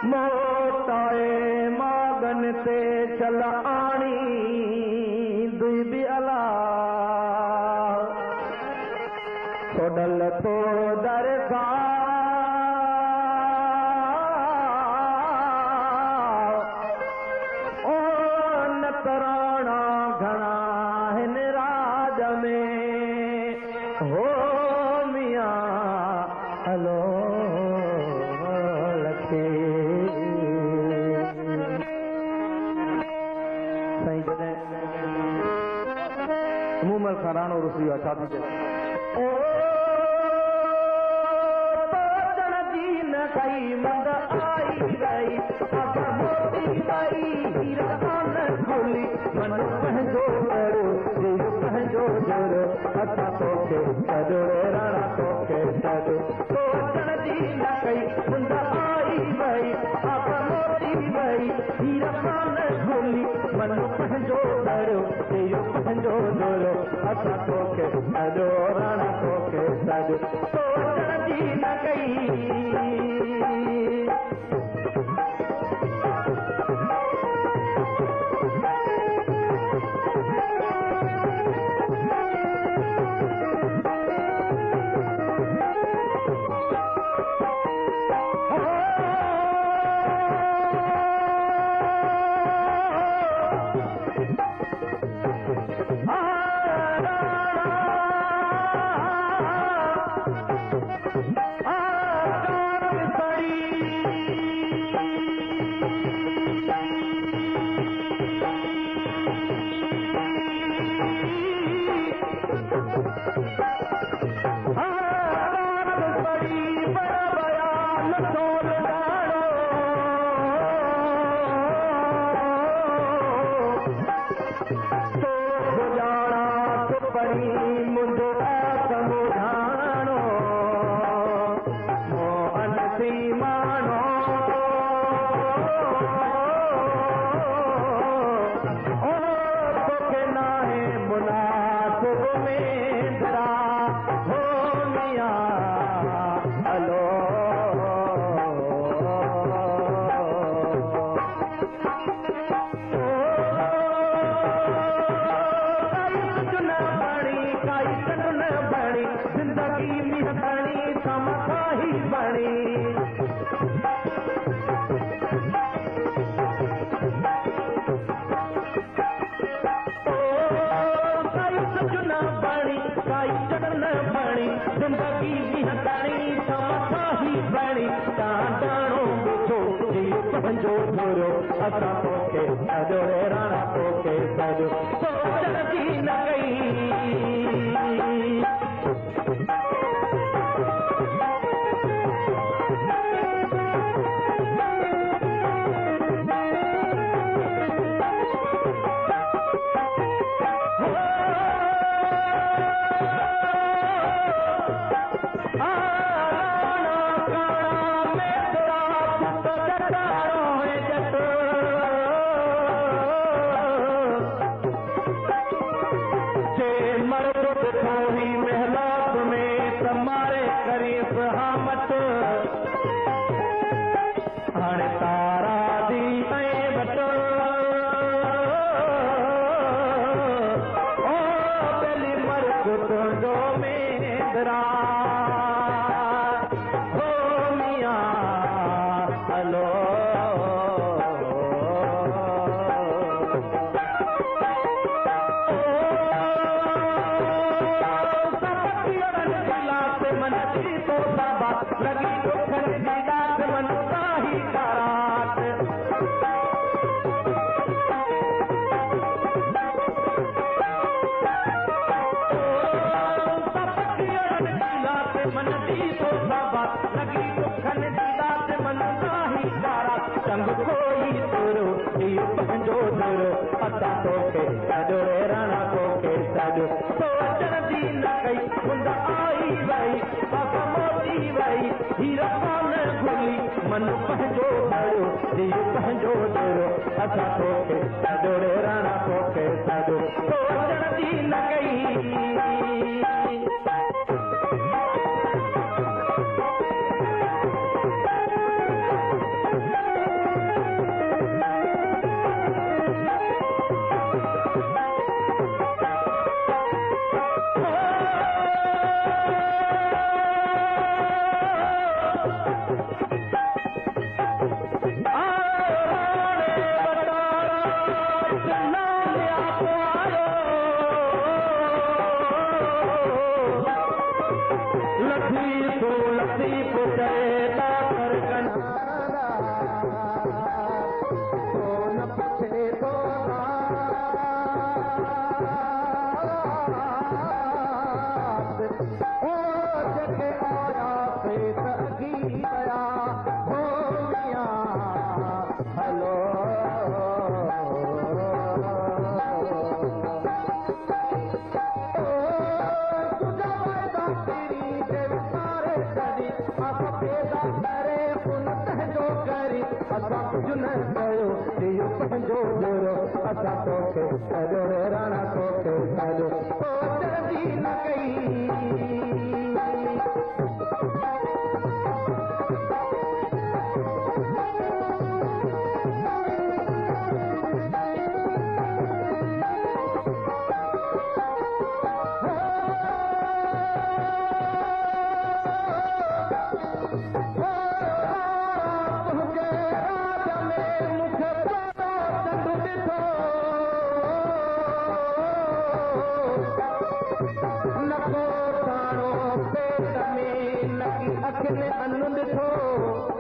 मोटाए मागन ते चल आणी दुई भी अला छोड़ल तो दरगा ओ नकराना घना हिन राज में हो मियां हलो लखे सही जॾहिं मूमल खां राणो रुसी वियो छा थी चए ओ तोजण जी न कई मंद आई गई अब मोटी गई हीरा कान खोली मन पंहिंजो करो दिल पंहिंजो जोरो असां तोखे छॾो राणा तोखे छॾो तोजण जी न कई मंद आई गई अब मोटी गई हीरा कान खोली मन पंहिंजो करो दिल पंहिंजो जोरो असां तोखे छॾो राणा तोखे छॾो तोजण जी न कई पंहिंजो थोरो असां तोखे छॾो राणा तोखे छॾो तोजण जी न मन पंहिंजो पंहिंजो असां तोखे छॾो राणा तोखे छॾो तोजण जी न कई राणा तोखे सॼो जल्दी न कई अखि में अनु ॾिठो